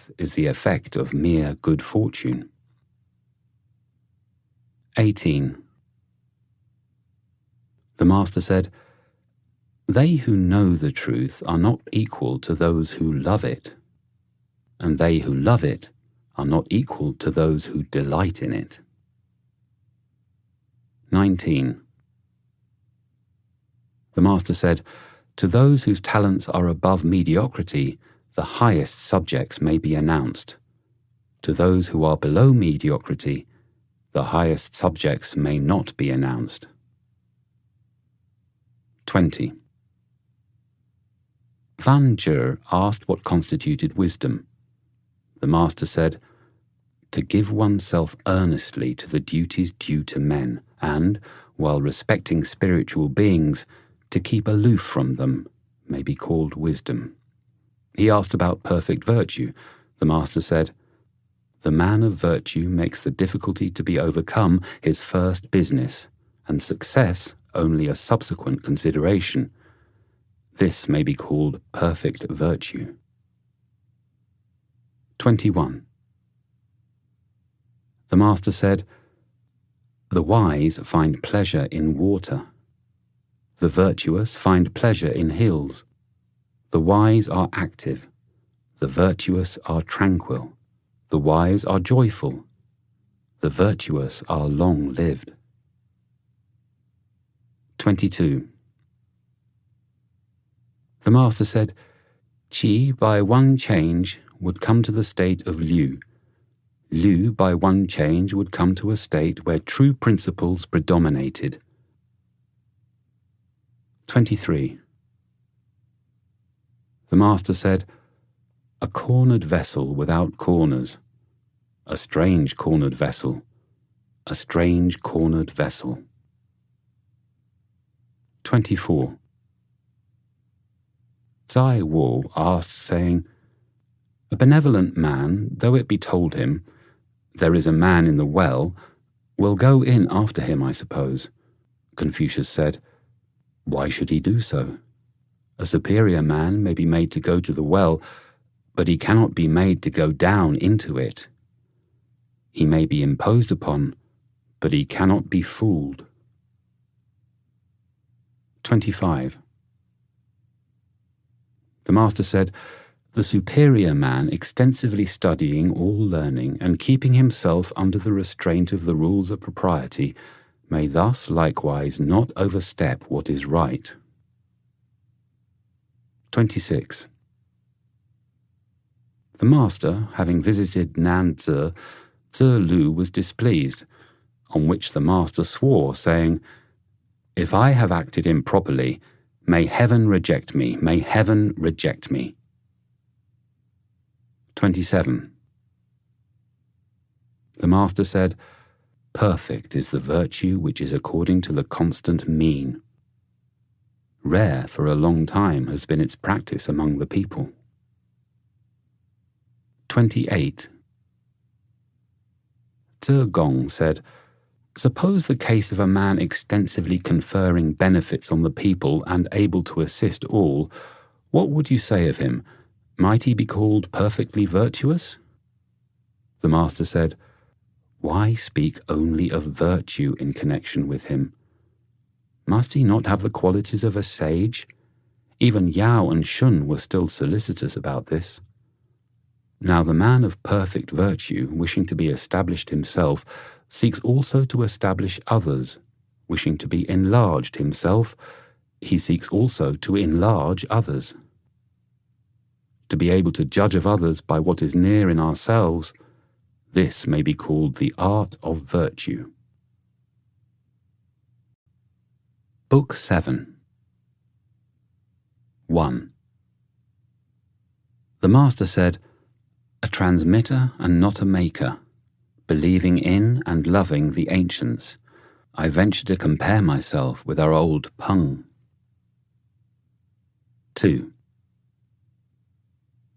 death is the effect of mere good fortune. 18. The Master said, "They who know the truth are not equal to those who love it, and they who love it are not equal to those who delight in it." 19. The Master said, "To those whose talents are above mediocrity, the highest subjects may be announced. To those who are below mediocrity, the highest subjects may not be announced." 20. Van Jer asked what constituted wisdom. The Master said, "To give oneself earnestly to the duties due to men, and, while respecting spiritual beings, to keep aloof from them may be called wisdom." He asked about perfect virtue. The Master said, "The man of virtue makes the difficulty to be overcome his first business, and success only a subsequent consideration. This may be called perfect virtue." 21. The Master said, "The wise find pleasure in water. The virtuous find pleasure in hills. The wise are active. The virtuous are tranquil. The wise are joyful. The virtuous are long-lived." 22. The Master said, "Qi by one change would come to the state of Liu. Liu by one change would come to a state where true principles predominated." 23. The Master said, "A cornered vessel without corners, a strange cornered vessel, a strange cornered vessel." 24. Tsai Wu asked, saying, "A benevolent man, though it be told him, 'There is a man in the well,' will go in after him, I suppose." Confucius said, "Why should he do so? A superior man may be made to go to the well, but he cannot be made to go down into it. He may be imposed upon, but he cannot be fooled." 25. The Master said, "The superior man, extensively studying all learning and keeping himself under the restraint of the rules of propriety, may thus likewise not overstep what is right." 26. The Master, having visited Nanzi, Tzu Lu was displeased, on which the Master swore, saying, "If I have acted improperly, may heaven reject me, may heaven reject me." 27. The Master said, "Perfect is the virtue which is according to the constant mean. Rare for a long time has been its practice among the people." 28. Tzu Gong said, "Suppose the case of a man extensively conferring benefits on the people and able to assist all, what would you say of him? Might he be called perfectly virtuous?" The Master said, "Why speak only of virtue in connection with him? Must he not have the qualities of a sage? Even Yao and Shun were still solicitous about this. Now the man of perfect virtue, wishing to be established himself, seeks also to establish others. Wishing to be enlarged himself, he seeks also to enlarge others. To be able to judge of others by what is near in ourselves, this may be called the art of virtue." Book 7. 1. The Master said, "A transmitter and not a maker, believing in and loving the ancients, I venture to compare myself with our old Peng." 2.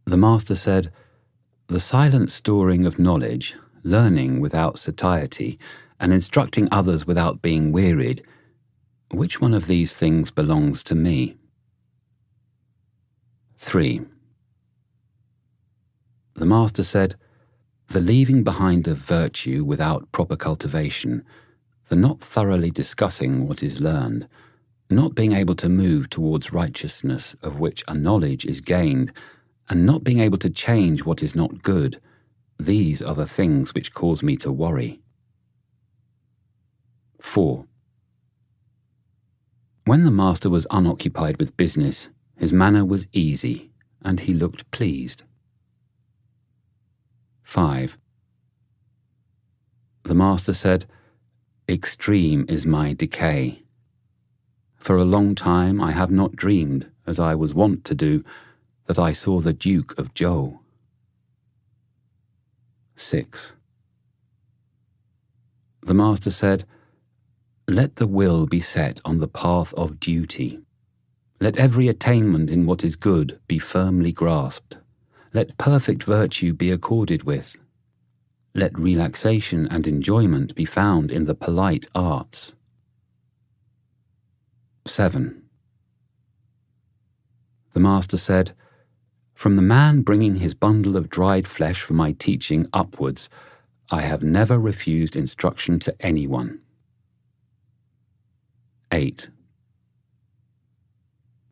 The Master said, "The silent storing of knowledge, learning without satiety, and instructing others without being wearied, which one of these things belongs to me?" 3. The master said, "The leaving behind of virtue without proper cultivation, the not thoroughly discussing what is learned, not being able to move towards righteousness of which a knowledge is gained, and not being able to change what is not good, these are the things which cause me to worry." 4. When the master was unoccupied with business, his manner was easy, and he looked pleased. 5. The master said, "Extreme is my decay. For a long time I have not dreamed, as I was wont to do, that I saw the Duke of Zhou." 6. The master said, "Let the will be set on the path of duty. Let every attainment in what is good be firmly grasped. Let perfect virtue be accorded with. Let relaxation and enjoyment be found in the polite arts." 7. The master said, "From the man bringing his bundle of dried flesh for my teaching upwards, I have never refused instruction to anyone." 8.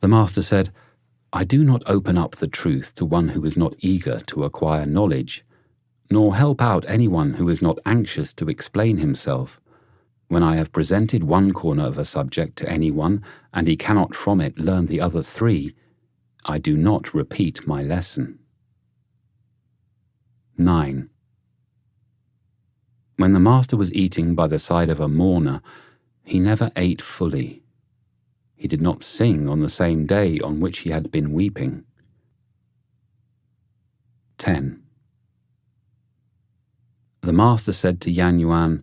The master said, "I do not open up the truth to one who is not eager to acquire knowledge, nor help out anyone who is not anxious to explain himself. When I have presented one corner of a subject to anyone, and he cannot from it learn the other 3, I do not repeat my lesson." 9. When the master was eating by the side of a mourner, he never ate fully. He did not sing on the same day on which he had been weeping. 10. The master said to Yan Yuan,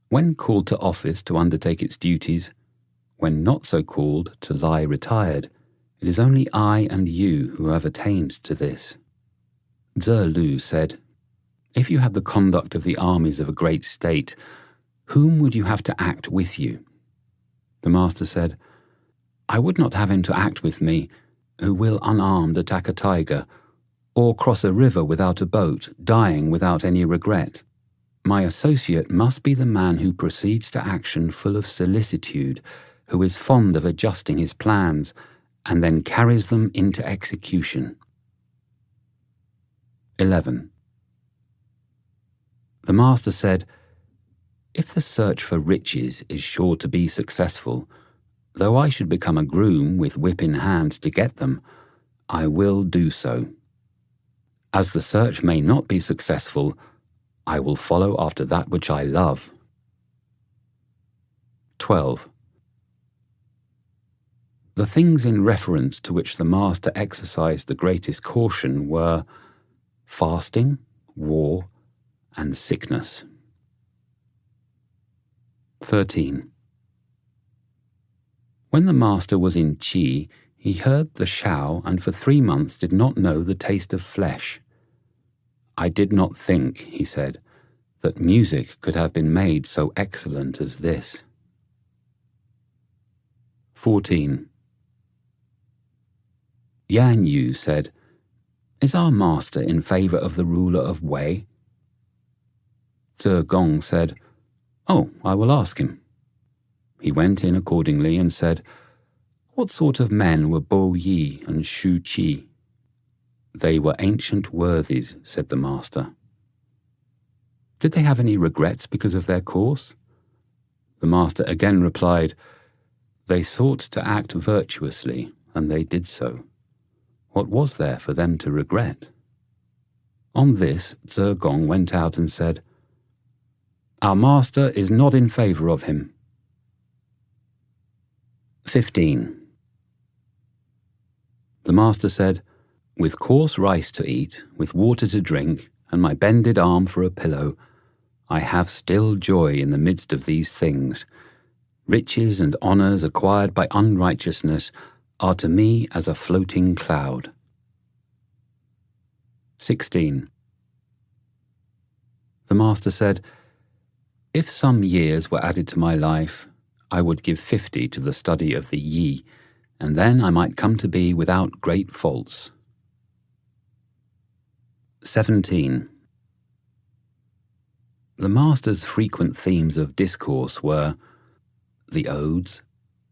"When called to office to undertake its duties, when not so called to lie retired, it is only I and you who have attained to this." Zhe Lu said, "If you had the conduct of the armies of a great state, whom would you have to act with you?" The master said, "I would not have him to act with me who will unarmed attack a tiger, or cross a river without a boat, dying without any regret. My associate must be the man who proceeds to action full of solicitude, who is fond of adjusting his plans, and then carries them into execution." 11. The master said, "If the search for riches is sure to be successful, though I should become a groom with whip in hand to get them, I will do so. As the search may not be successful, I will follow after that which I love." 12. The things in reference to which the master exercised the greatest caution were fasting, war, and sickness. 13. When the master was in Qi, he heard the Shao and for 3 months did not know the taste of flesh. "I did not think," he said, "that music could have been made so excellent as this." 14. Yan Yu said, "Is our master in favor of the ruler of Wei?" Zhe Gong said, "Oh, I will ask him." He went in accordingly and said, "What sort of men were Bo Yi and Shu Qi?" "They were ancient worthies," said the master. "Did they have any regrets because of their course?" The master again replied, "They sought to act virtuously, and they did so. What was there for them to regret?" On this, Zhe Gong went out and said, "Our master is not in favor of him." 15. The master said, "With coarse rice to eat, with water to drink, and my bended arm for a pillow, I have still joy in the midst of these things. Riches and honours acquired by unrighteousness are to me as a floating cloud." 16. The master said, "If some years were added to my life, I would give 50 to the study of the Yi, and then I might come to be without great faults." 17. The master's frequent themes of discourse were the odes,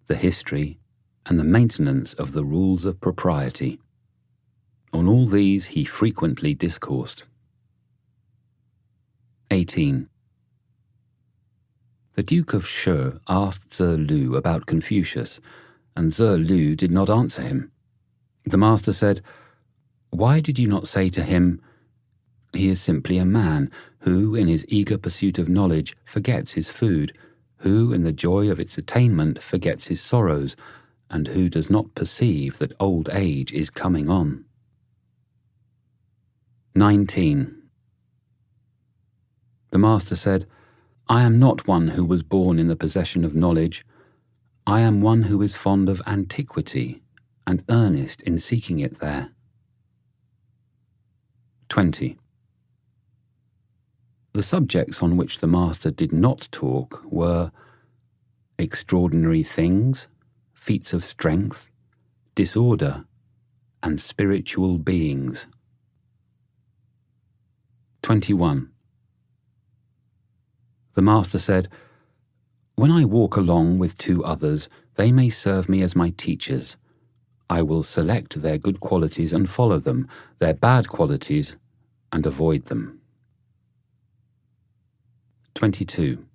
the history, and the maintenance of the rules of propriety. On all these he frequently discoursed. 18. The Duke of Shi asked Tze Lu about Confucius, and Tze Lu did not answer him. The master said, "Why did you not say to him, 'He is simply a man who, in his eager pursuit of knowledge, forgets his food, who, in the joy of its attainment, forgets his sorrows, and who does not perceive that old age is coming on?'" 19. The master said, "I am not one who was born in the possession of knowledge. I am one who is fond of antiquity and earnest in seeking it there." 20. The subjects on which the master did not talk were extraordinary things, feats of strength, disorder, and spiritual beings. 21. The master said, "When I walk along with two others, they may serve me as my teachers. I will select their good qualities and follow them, their bad qualities and avoid them." 22.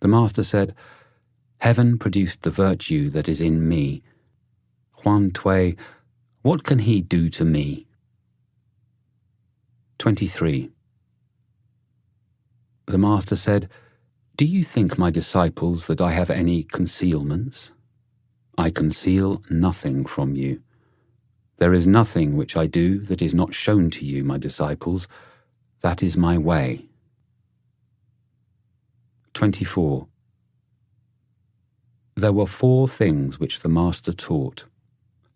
The master said, "Heaven produced the virtue that is in me. Huan Tui, what can he do to me?" 23. The master said, "Do you think, my disciples, that I have any concealments? I conceal nothing from you. There is nothing which I do that is not shown to you, my disciples. That is my way." 24. There were 4 things which the master taught: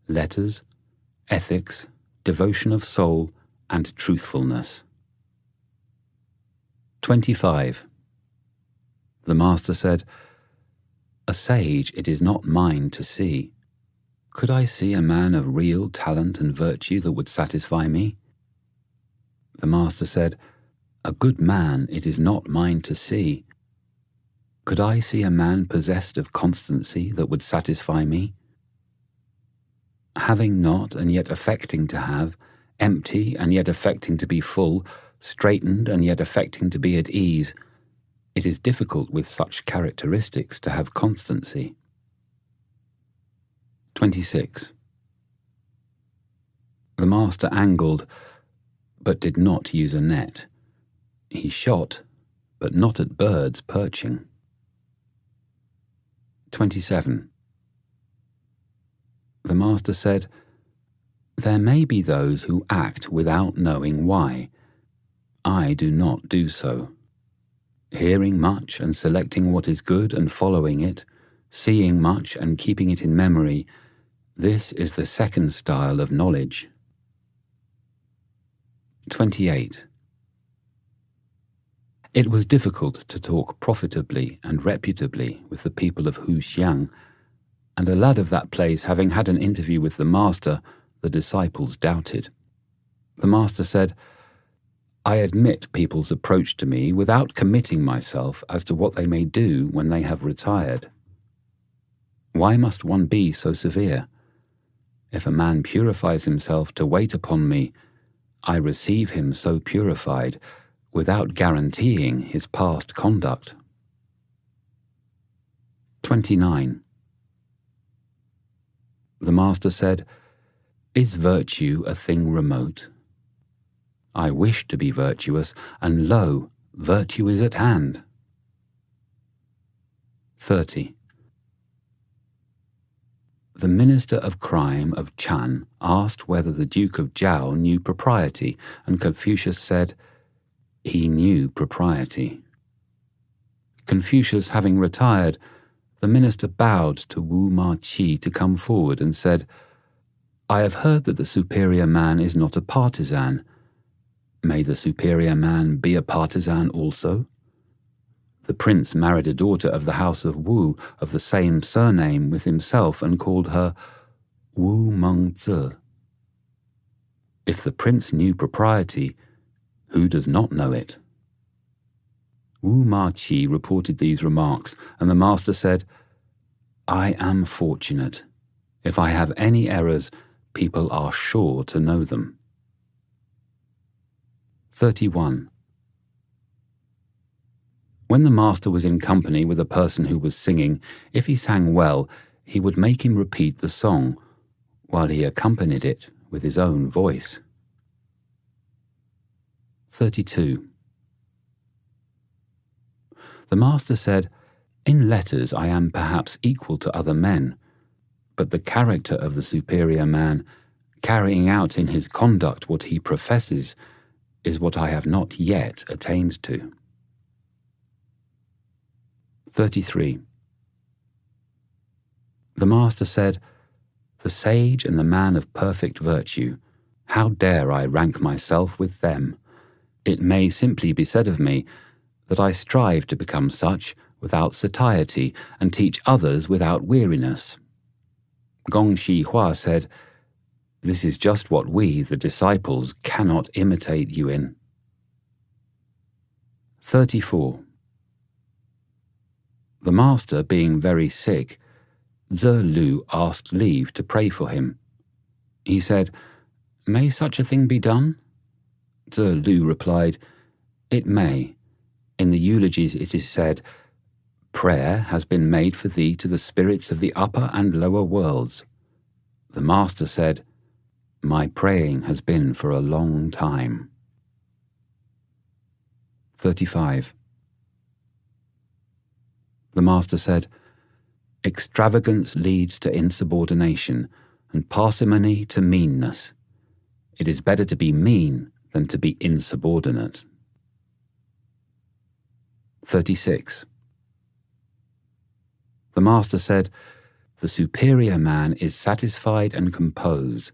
letters, ethics, devotion of soul, and truthfulness. 25. The master said, "A sage it is not mine to see. Could I see a man of real talent and virtue that would satisfy me?" The master said, "A good man it is not mine to see. Could I see a man possessed of constancy that would satisfy me? Having not and yet affecting to have, empty and yet affecting to be full, straitened and yet affecting to be at ease, it is difficult with such characteristics to have constancy." 26. The master angled, but did not use a net. He shot, but not at birds perching. 27. The master said, "There may be those who act without knowing why. I do not do so. Hearing much and selecting what is good and following it, seeing much and keeping it in memory, this is the second style of knowledge." 28. It was difficult to talk profitably and reputably with the people of Huxiang, and a lad of that place having had an interview with the master, the disciples doubted. The master said, "I admit people's approach to me without committing myself as to what they may do when they have retired. Why must one be so severe? If a man purifies himself to wait upon me, I receive him so purified, without guaranteeing his past conduct." 29. The master said, "Is virtue a thing remote? I wish to be virtuous, and lo, virtue is at hand." 30. The minister of crime of Chan asked whether the Duke of Zhao knew propriety, and Confucius said, "He knew propriety." Confucius having retired, the minister bowed to Wu Ma Qi to come forward and said, "I have heard that the superior man is not a partisan. May the superior man be a partisan also?" The prince married a daughter of the house of Wu of the same surname with himself and called her Wu Meng Tze. If the prince knew propriety, who does not know it? Wu Ma-chi reported these remarks, and the master said, I am fortunate. If I have any errors, people are sure to know them. 31. When the master was in company with a person who was singing, if he sang well, he would make him repeat the song, while he accompanied it with his own voice. 32. The master said, In letters I am perhaps equal to other men, but the character of the superior man, carrying out in his conduct what he professes, is what I have not yet attained to. 33. The master said, The sage and the man of perfect virtue, how dare I rank myself with them? It may simply be said of me that I strive to become such without satiety and teach others without weariness. Gong Shi Hua said, This is just what we, the disciples, cannot imitate you in. 34. The master being very sick, Tze Lu asked leave to pray for him. He said, May such a thing be done? Tze Lu replied, It may. In the eulogies it is said, Prayer has been made for thee to the spirits of the upper and lower worlds. The master said, My praying has been for a long time. 35. The master said, Extravagance leads to insubordination, and parsimony to meanness. It is better to be mean than to be insubordinate. 36. The master said, The superior man is satisfied and composed.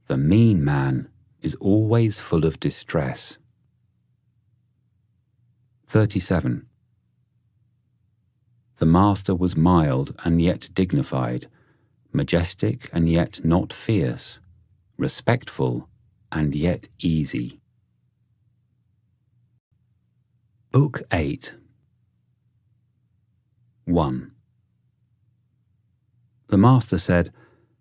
The mean man is always full of distress. 37. The master was mild and yet dignified, majestic and yet not fierce, respectful and yet easy. Book 8. 1. The master said,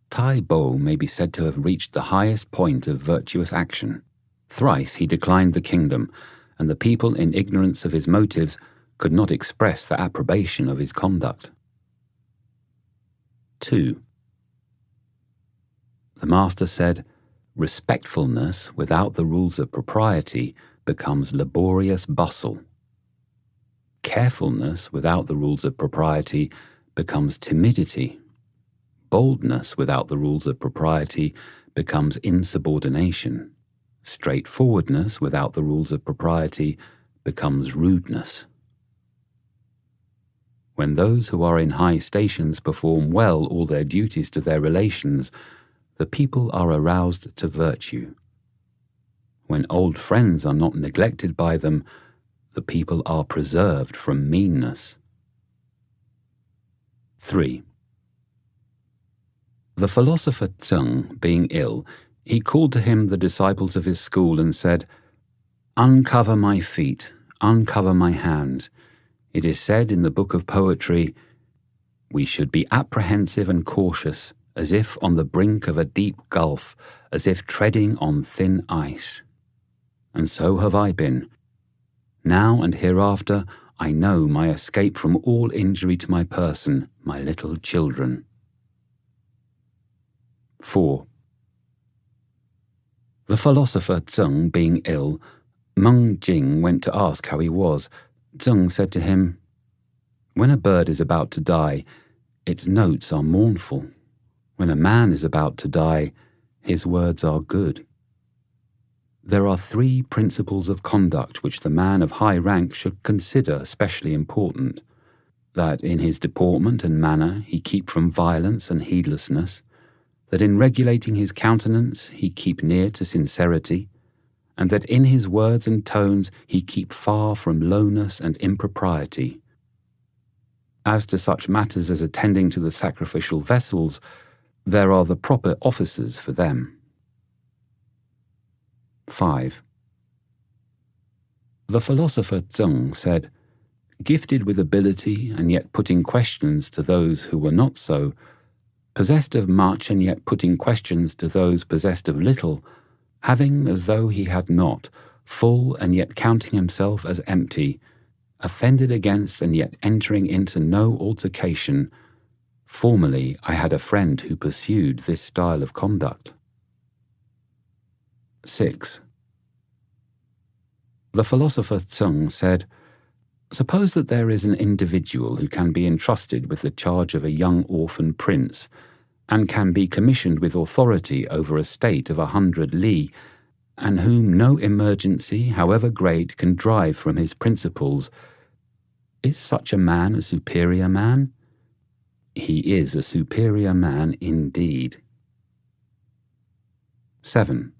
Tai Bo may be said to have reached the highest point of virtuous action. Thrice he declined the kingdom, and the people in ignorance of his motives could not express their approbation of his conduct. 2. The master said, Respectfulness without the rules of propriety becomes laborious bustle. Carefulness without the rules of propriety becomes timidity. Boldness without the rules of propriety becomes insubordination. Straightforwardness without the rules of propriety becomes rudeness. When those who are in high stations perform well all their duties to their relations, the people are aroused to virtue. When old friends are not neglected by them, the people are preserved from meanness. 3. The philosopher Tseng being ill, he called to him the disciples of his school and said, Uncover my feet, uncover my hands. It is said in the book of poetry, We should be apprehensive and cautious, as if on the brink of a deep gulf, as if treading on thin ice. And so have I been. Now and hereafter I know my escape from all injury to my person, my little children. 4. The philosopher Tseng being ill, Meng Jing went to ask how he was. Tseng said to him, When a bird is about to die, its notes are mournful. When a man is about to die, his words are good. There are 3 principles of conduct which the man of high rank should consider specially important: that in his deportment and manner he keep from violence and heedlessness, that in regulating his countenance he keep near to sincerity, and that in his words and tones he keep far from lowness and impropriety. As to such matters as attending to the sacrificial vessels, there are the proper officers for them. 5. The philosopher Zeng said, "Gifted with ability and yet putting questions to those who were not so, possessed of much and yet putting questions to those possessed of little, having as though he had not, full and yet counting himself as empty, offended against and yet entering into no altercation. Formerly I had a friend who pursued this style of conduct." 6. The philosopher Zeng said, "Suppose that there is an individual who can be entrusted with the charge of a young orphan prince, and can be commissioned with authority over a state of 100 li, and whom no emergency, however great, can drive from his principles. Is such a man a superior man? He is a superior man indeed." 7.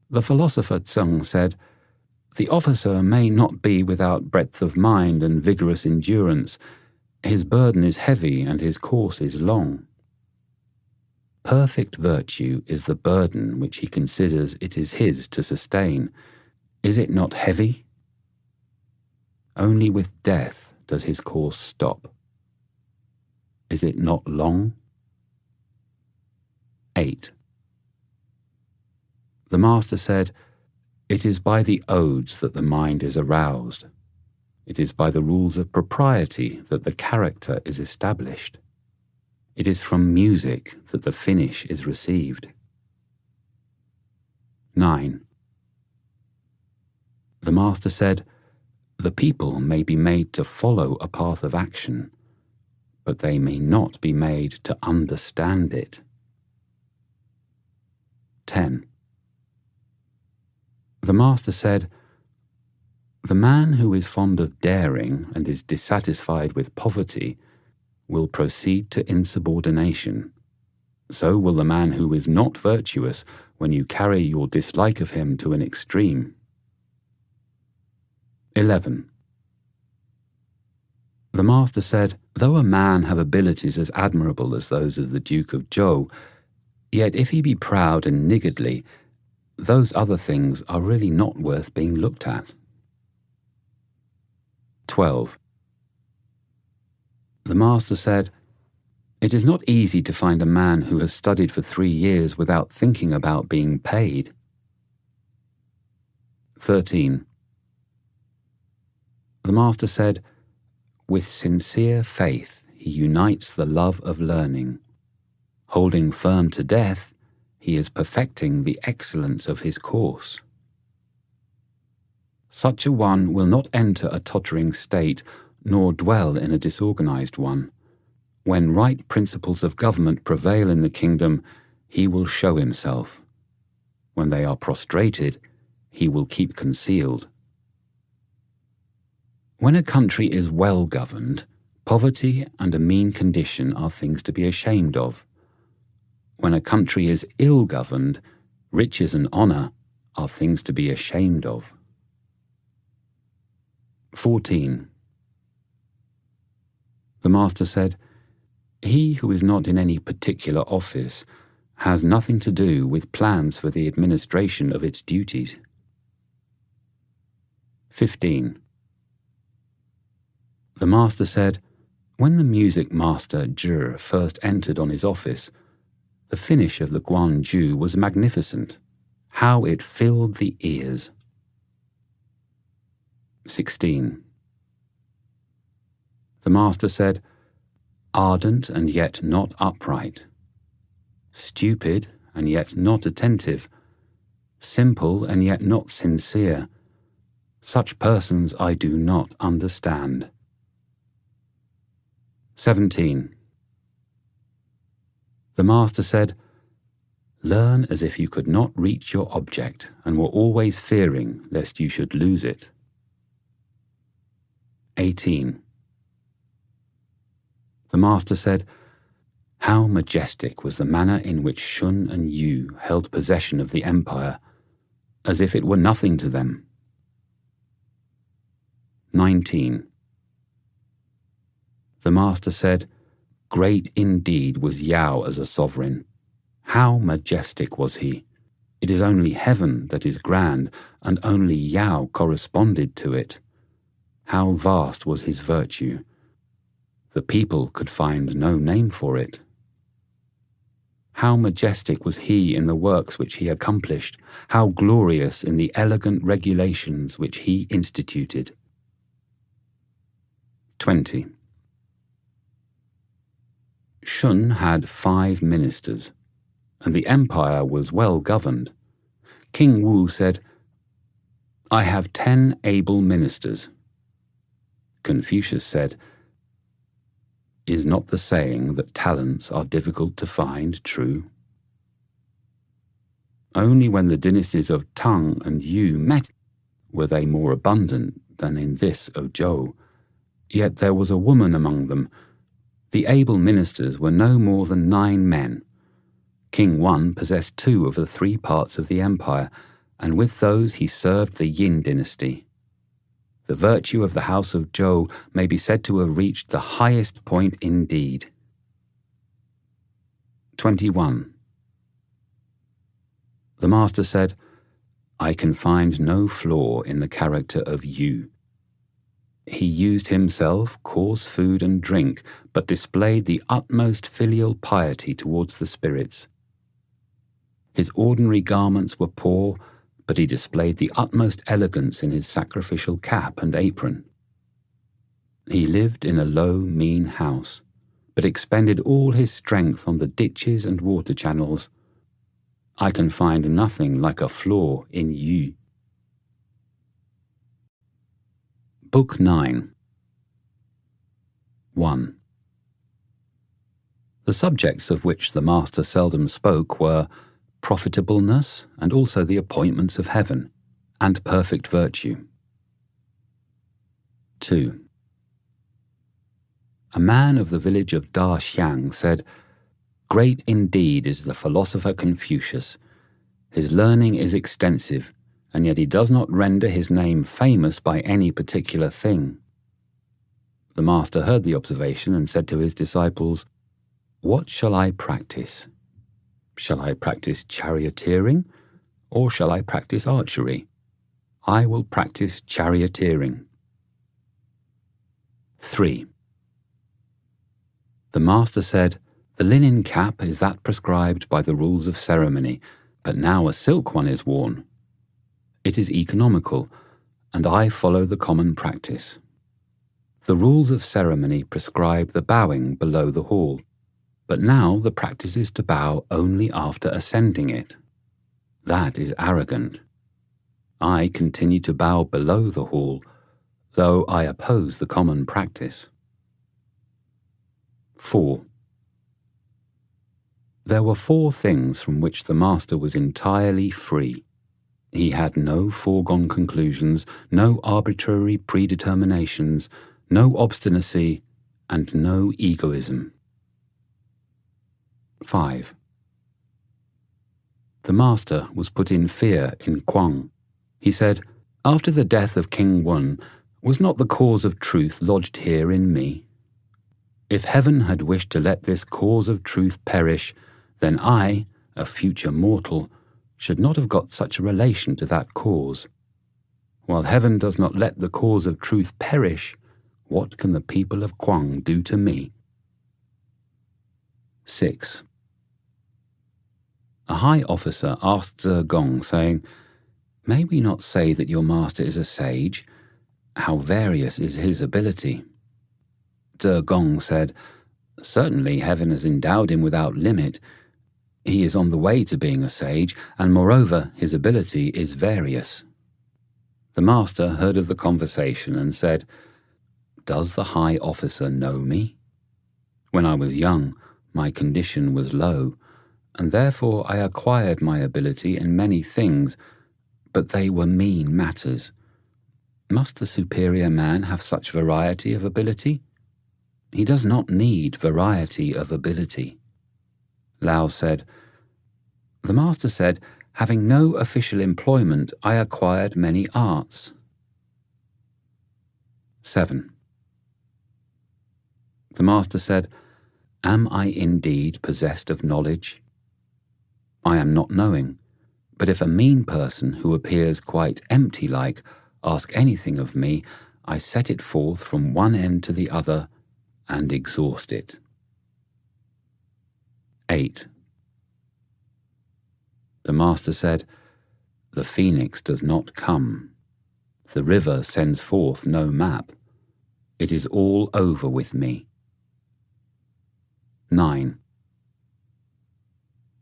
The philosopher Zeng said, "The officer may not be without breadth of mind and vigorous endurance. His burden is heavy and his course is long. Perfect virtue is the burden which he considers it is his to sustain. Is it not heavy? Only with death does his course stop. Is it not long?" 8. The master said, "It is by the odes that the mind is aroused. It is by the rules of propriety that the character is established. It is from music that the finish is received." 9. The master said, "The people may be made to follow a path of action, but they may not be made to understand it." 10. The master said, "The man who is fond of daring and is dissatisfied with poverty will proceed to insubordination. So will the man who is not virtuous when you carry your dislike of him to an extreme." 11. The master said, "Though a man have abilities as admirable as those of the Duke of Zhou, yet if he be proud and niggardly, those other things are really not worth being looked at." 12. The master said, "It is not easy to find a man who has studied for 3 years without thinking about being paid." 13. The master said, "With sincere faith he unites the love of learning. Holding firm to death, he is perfecting the excellence of his course. Such a one will not enter a tottering state, nor dwell in a disorganized one. When right principles of government prevail in the kingdom, he will show himself. When they are prostrated, he will keep concealed. When a country is well governed, poverty and a mean condition are things to be ashamed of. When a country is ill governed, riches and honor are things to be ashamed of." 14. The master said, "He who is not in any particular office has nothing to do with plans for the administration of its duties." 15. The master said, "When the music master Zhi first entered on his office, the finish of the Guanju was magnificent. How it filled the ears." 16. The master said, "Ardent and yet not upright, stupid and yet not attentive, simple and yet not sincere, such persons I do not understand." 17. The master said, "Learn as if you could not reach your object and were always fearing lest you should lose it." 18. The master said, "How majestic was the manner in which Shun and Yu held possession of the empire, as if it were nothing to them." 19. The master said, "Great indeed was Yao as a sovereign. How majestic was he! It is only heaven that is grand, and only Yao corresponded to it. How vast was his virtue! The people could find no name for it. How majestic was he in the works which he accomplished, how glorious in the elegant regulations which he instituted. 20. Shun had 5 ministers, and the empire was well governed. King Wu said, "I have 10 able ministers." Confucius said, "Is not the saying that talents are difficult to find true?" Only when the dynasties of Tang and Yu met were they more abundant than in this of Zhou. Yet there was a woman among them. The able ministers were no more than 9 men. King Wan possessed 2 of the 3 parts of the empire, and with those he served the Yin dynasty. The virtue of the house of Zhou may be said to have reached the highest point indeed. 21. The master said, "I can find no flaw in the character of Yu. He used himself coarse food and drink, but displayed the utmost filial piety towards the spirits. His ordinary garments were poor, but he displayed the utmost elegance in his sacrificial cap and apron. He lived in a low, mean house, but expended all his strength on the ditches and water channels. I can find nothing like a flaw in Yu." Book 9. 1. The subjects of which the master seldom spoke were profitableness, and also the appointments of heaven, and perfect virtue. 2. A man of the village of Da Xiang said, "Great indeed is the philosopher Confucius. His learning is extensive, and yet he does not render his name famous by any particular thing." The master heard the observation and said to his disciples, "What shall I practice? Shall I practice charioteering, or shall I practice archery? I will practice charioteering." 3. The master said, "The linen cap is that prescribed by the rules of ceremony, but now a silk one is worn. It is economical, and I follow the common practice. The rules of ceremony prescribe the bowing below the hall, but now the practice is to bow only after ascending it. That is arrogant. I continue to bow below the hall, though I oppose the common practice." 4. There were 4 things from which the master was entirely free. He had no foregone conclusions, no arbitrary predeterminations, no obstinacy, and no egoism. 5. The master was put in fear in Kuang. He said, "After the death of King Wen, was not the cause of truth lodged here in me? If heaven had wished to let this cause of truth perish, then I, a future mortal, should not have got such a relation to that cause. While heaven does not let the cause of truth perish, what can the people of Kuang do to me?" 6. A high officer asked Zegong, saying, "May we not say that your master is a sage? How various is his ability?" Zegong said, "Certainly heaven has endowed him without limit. He is on the way to being a sage, and moreover his ability is various." The master heard of the conversation and said, "Does the high officer know me? When I was young, my condition was low, and therefore I acquired my ability in many things, but they were mean matters. Must the superior man have such variety of ability? He does not need variety of ability." Lao said, "The master said, having no official employment, I acquired many arts." 7. The master said, "Am I indeed possessed of knowledge? I am not knowing, But if a mean person who appears quite empty-like ask anything of me, I set it forth from one end to the other and exhaust it. 8. The master said, "The phoenix does not come. The river sends forth no map. It is all over with me." 9.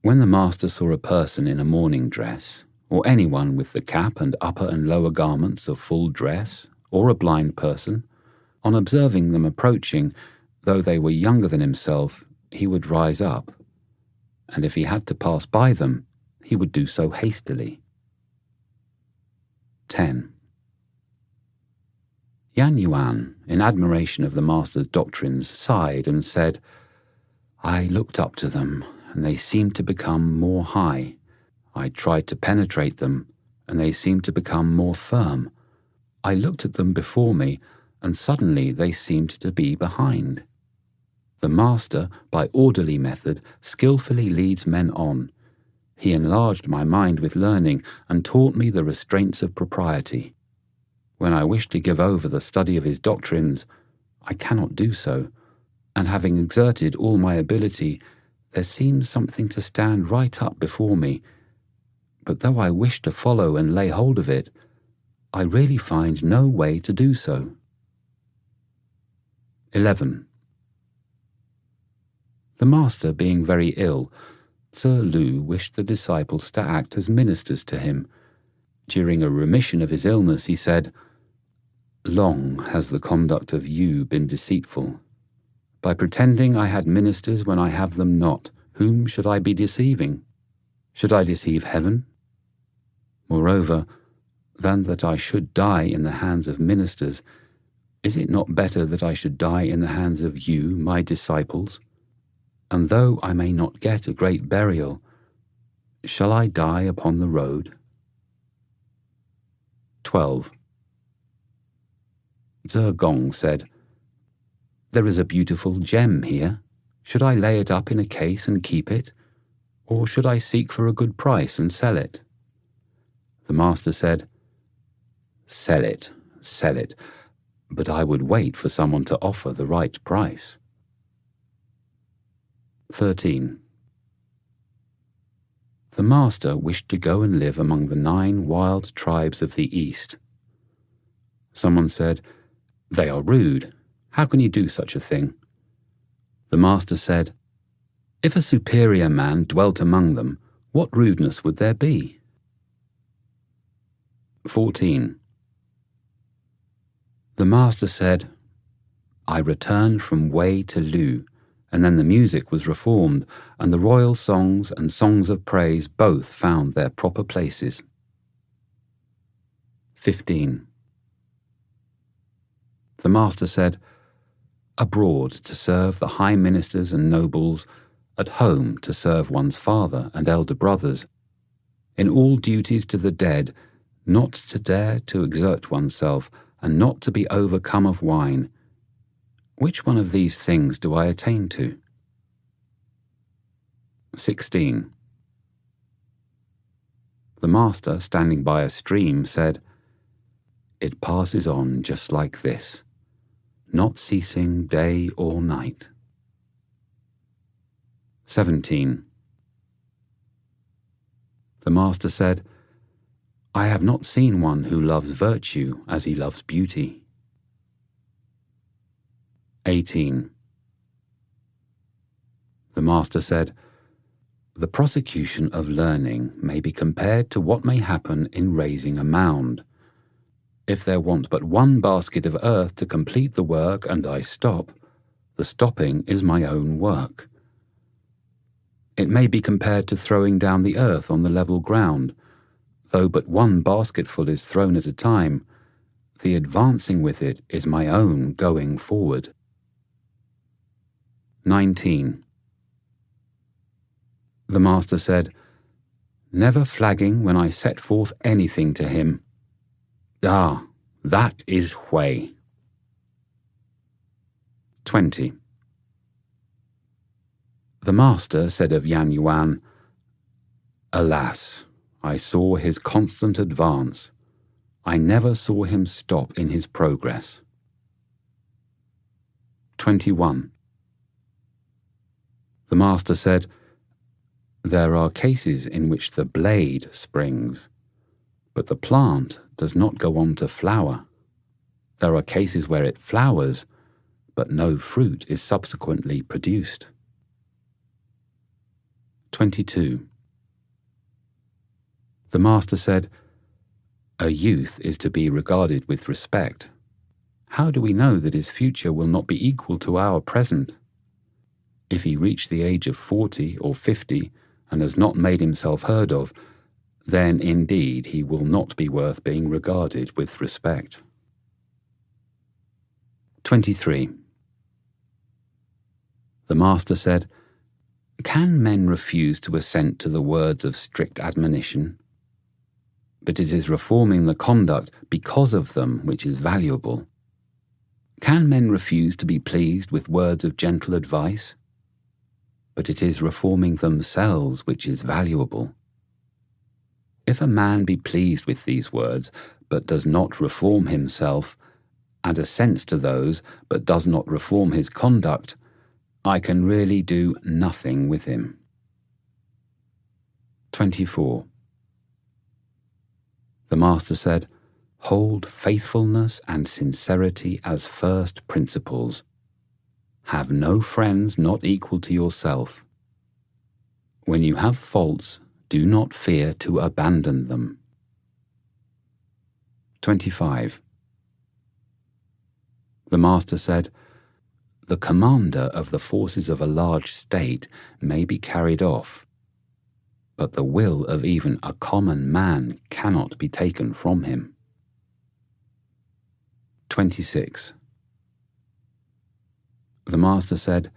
When the master saw a person in a morning dress, or anyone with the cap and upper and lower garments of full dress, or a blind person, on observing them approaching, though they were younger than himself, he would rise up, and if he had to pass by them, he would do so hastily. 10. Yan Yuan, in admiration of the master's doctrines, sighed and said, "I looked up to them, and they seemed to become more high. I tried to penetrate them, and they seemed to become more firm. I looked at them before me, and suddenly they seemed to be behind. The master, by orderly method, skillfully leads men on. He enlarged my mind with learning, and taught me the restraints of propriety. When I wish to give over the study of his doctrines, I cannot do so, and having exerted all my ability, there seems something to stand right up before me, but though I wish to follow and lay hold of it, I really find no way to do so." 11. The master being very ill, Tse Lu wished the disciples to act as ministers to him. During a remission of his illness, he said, "Long has the conduct of you been deceitful. By pretending I had ministers when I have them not, whom should I be deceiving? Should I deceive heaven? Moreover, than that I should die in the hands of ministers, is it not better that I should die in the hands of you, my disciples? And though I may not get a great burial, shall I die upon the road?" 12. Tse Gong said, "There is a beautiful gem here. Should I lay it up in a case and keep it, or should I seek for a good price and sell it?" The master said, sell it, but I would wait for someone to offer the right price." 13. The master wished to go and live among the 9 wild tribes of the East. Someone said, "They are rude. How can you do such a thing?" The master said, "If a superior man dwelt among them, what rudeness would there be?" 14. The master said, "I returned from Wei to Lu, and then the music was reformed, and the royal songs and songs of praise both found their proper places." 15. The master said, "Abroad to serve the high ministers and nobles, at home to serve one's father and elder brothers, in all duties to the dead, not to dare to exert oneself, and not to be overcome of wine. Which one of these things do I attain to?" 16. The master, standing by a stream, said, "It passes on just like this, not ceasing day or night." 17. The master said, "I have not seen one who loves virtue as he loves beauty." 18. The master said, "The prosecution of learning may be compared to what may happen in raising a mound. If there want but one basket of earth to complete the work and I stop, the stopping is my own work. It may be compared to throwing down the earth on the level ground. Though but one basketful is thrown at a time, the advancing with it is my own going forward." 19. The master said, "Never flagging when I set forth anything to him. Ah, that is Hui." 20. The master said of Yan Yuan, "Alas, I saw his constant advance. I never saw him stop in his progress. 21. The master said, There are cases in which the blade springs, but the plant does not go on to flower. There are cases where it flowers, but no fruit is subsequently produced. 22. The master said, A youth is to be regarded with respect. How do we know that his future will not be equal to our present? If he reach the age of 40 or 50 and has not made himself heard of, then indeed he will not be worth being regarded with respect. 23. The master said, Can men refuse to assent to the words of strict admonition? But it is reforming the conduct because of them which is valuable. Can men refuse to be pleased with words of gentle advice? But it is reforming themselves which is valuable. If a man be pleased with these words, but does not reform himself, and assents to those, but does not reform his conduct, I can really do nothing with him. 24. The master said, Hold faithfulness and sincerity as first principles. Have no friends not equal to yourself. When you have faults, do not fear to abandon them. 25. The master said, The commander of the forces of a large state may be carried off, but the will of even a common man cannot be taken from him. 26. The master said,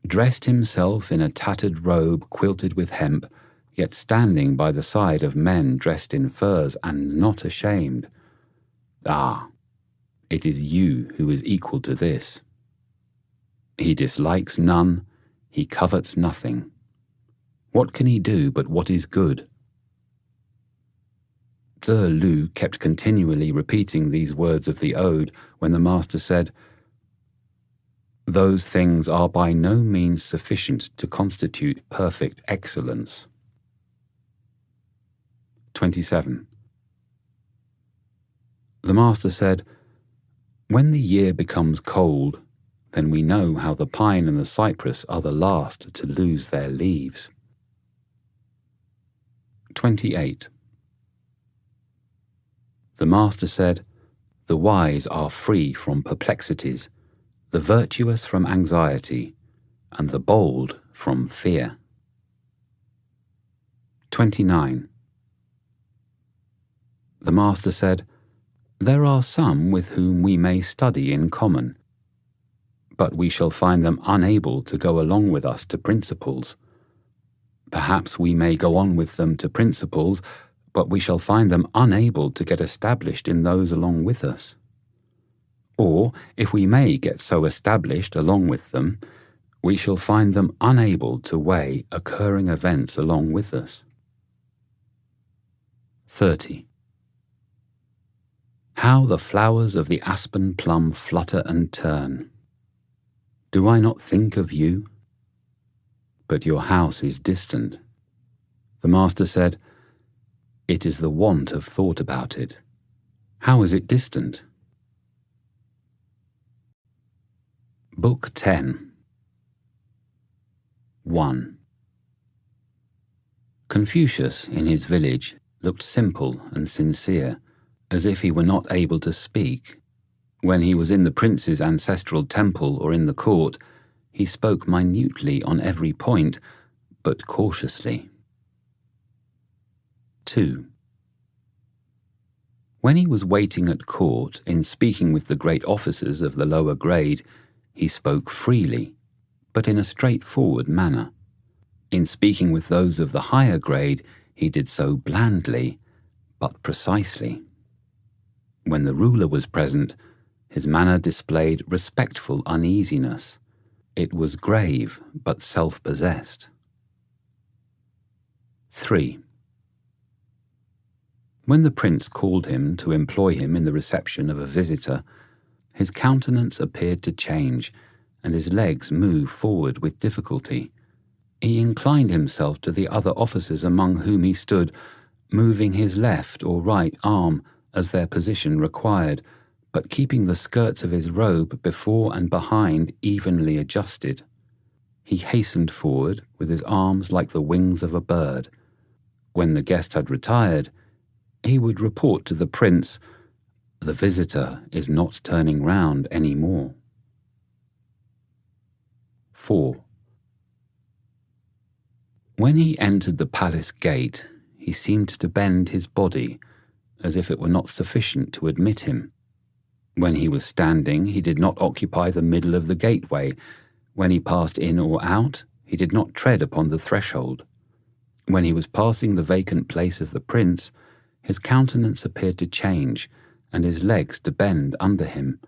Dressed himself in a tattered robe quilted with hemp, yet standing by the side of men dressed in furs and not ashamed. Ah, it is you who is equal to this. He dislikes none, he covets nothing. What can he do but what is good? Tze Lu kept continually repeating these words of the ode when the master said, Those things are by no means sufficient to constitute perfect excellence. 27. The master said, When the year becomes cold, then we know how the pine and the cypress are the last to lose their leaves. 28. The master said, The wise are free from perplexities, the virtuous from anxiety, and the bold from fear. 29. The master said, There are some with whom we may study in common, but we shall find them unable to go along with us to principles. Perhaps we may go on with them to principles, but we shall find them unable to get established in those along with us. Or, if we may get so established along with them, we shall find them unable to weigh occurring events along with us. 30. How the flowers of the aspen plum flutter and turn. Do I not think of you? But your house is distant. The master said, It is the want of thought about it. How is it distant? Book 10. 1. Confucius, in his village, looked simple and sincere, as if he were not able to speak. When he was in the prince's ancestral temple or in the court, he spoke minutely on every point, but cautiously. 2. When he was waiting at court, in speaking with the great officers of the lower grade, he spoke freely, but in a straightforward manner. In speaking with those of the higher grade, he did so blandly, but precisely. When the ruler was present, his manner displayed respectful uneasiness. It was grave, but self-possessed. 3. When the prince called him to employ him in the reception of a visitor, his countenance appeared to change, and his legs moved forward with difficulty. He inclined himself to the other officers among whom he stood, moving his left or right arm as their position required, but keeping the skirts of his robe before and behind evenly adjusted. He hastened forward with his arms like the wings of a bird. When the guest had retired, he would report to the prince, "The visitor is not turning round any more." 4. When he entered the palace gate, he seemed to bend his body, as if it were not sufficient to admit him. When he was standing, he did not occupy the middle of the gateway. When he passed in or out, he did not tread upon the threshold. When he was passing the vacant place of the prince, his countenance appeared to change, and his legs to bend under him,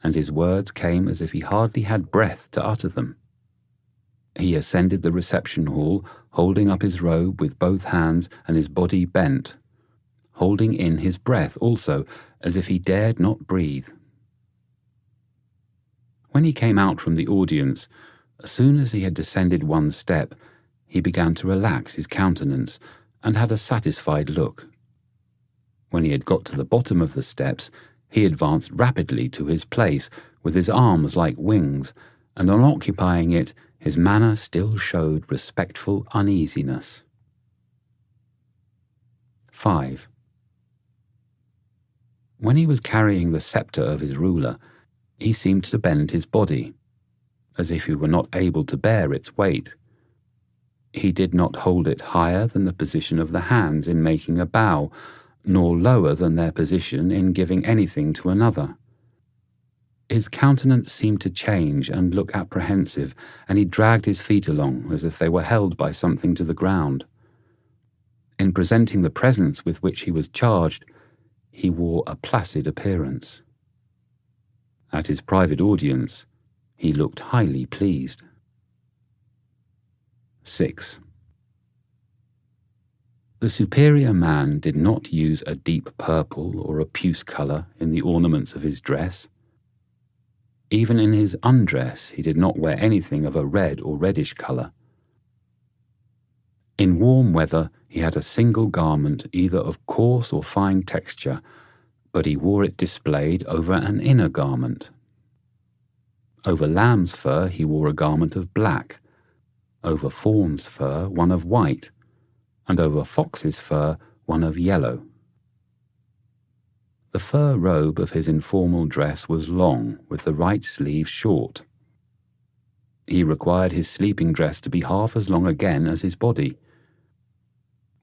and his words came as if he hardly had breath to utter them. He ascended the reception hall, holding up his robe with both hands and his body bent, holding in his breath also, as if he dared not breathe. When he came out from the audience, as soon as he had descended one step, he began to relax his countenance and had a satisfied look. When he had got to the bottom of the steps, he advanced rapidly to his place with his arms like wings, and on occupying it, his manner still showed respectful uneasiness. 5. When he was carrying the sceptre of his ruler, he seemed to bend his body, as if he were not able to bear its weight. He did not hold it higher than the position of the hands in making a bow, nor lower than their position in giving anything to another. His countenance seemed to change and look apprehensive, and he dragged his feet along as if they were held by something to the ground. In presenting the presents with which he was charged, he wore a placid appearance. At his private audience, he looked highly pleased. 6. The superior man did not use a deep purple or a puce colour in the ornaments of his dress. Even in his undress he did not wear anything of a red or reddish colour. In warm weather he had a single garment either of coarse or fine texture, but he wore it displayed over an inner garment. Over lamb's fur he wore a garment of black, over fawn's fur one of white, and over fox's fur one of yellow. The fur robe of his informal dress was long, with the right sleeve short. He required his sleeping dress to be half as long again as his body.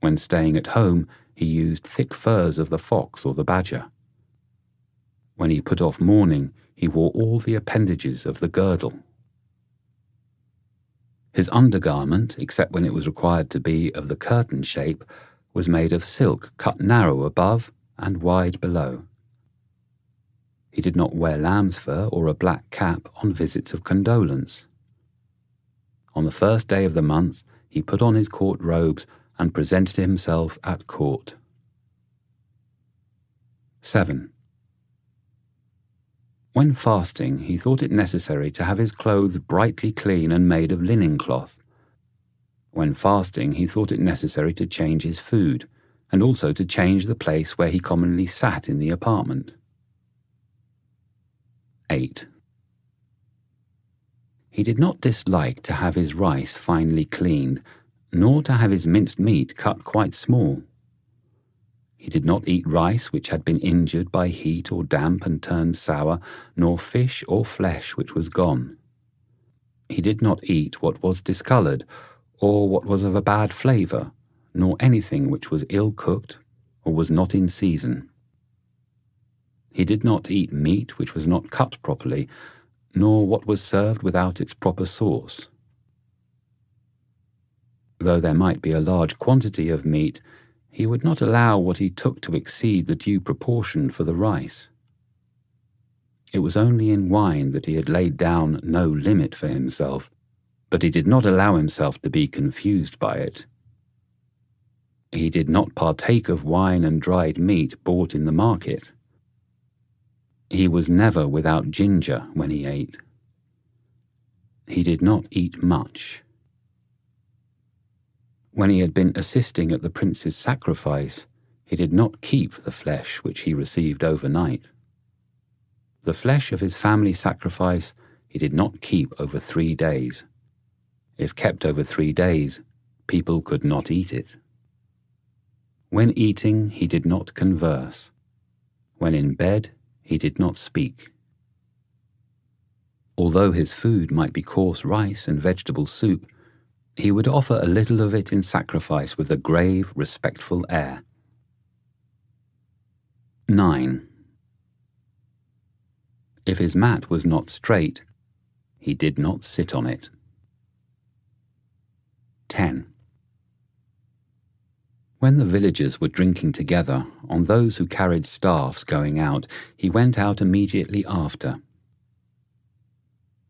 When staying at home, he used thick furs of the fox or the badger. When he put off mourning, he wore all the appendages of the girdle. His undergarment, except when it was required to be of the curtain shape, was made of silk cut narrow above and wide below. He did not wear lamb's fur or a black cap on visits of condolence. On the first day of the month, he put on his court robes and presented himself at court. 7. When fasting, he thought it necessary to have his clothes brightly clean and made of linen cloth. When fasting, he thought it necessary to change his food, and also to change the place where he commonly sat in the apartment. 8. He did not dislike to have his rice finely cleaned, nor to have his minced meat cut quite small. He did not eat rice which had been injured by heat or damp and turned sour, nor fish or flesh which was gone. He did not eat what was discoloured, or what was of a bad flavour, nor anything which was ill cooked, or was not in season. He did not eat meat which was not cut properly, nor what was served without its proper sauce. Though there might be a large quantity of meat, he would not allow what he took to exceed the due proportion for the rice. It was only in wine that he had laid down no limit for himself, but he did not allow himself to be confused by it. He did not partake of wine and dried meat bought in the market. He was never without ginger when he ate. He did not eat much. When he had been assisting at the prince's sacrifice, he did not keep the flesh which he received overnight. The flesh of his family sacrifice he did not keep over 3 days. If kept over 3 days, people could not eat it. When eating, he did not converse. When in bed, he did not speak. Although his food might be coarse rice and vegetable soup, he would offer a little of it in sacrifice with a grave, respectful air. 9. If his mat was not straight, he did not sit on it. 10. When the villagers were drinking together, on those who carried staffs going out, he went out immediately after.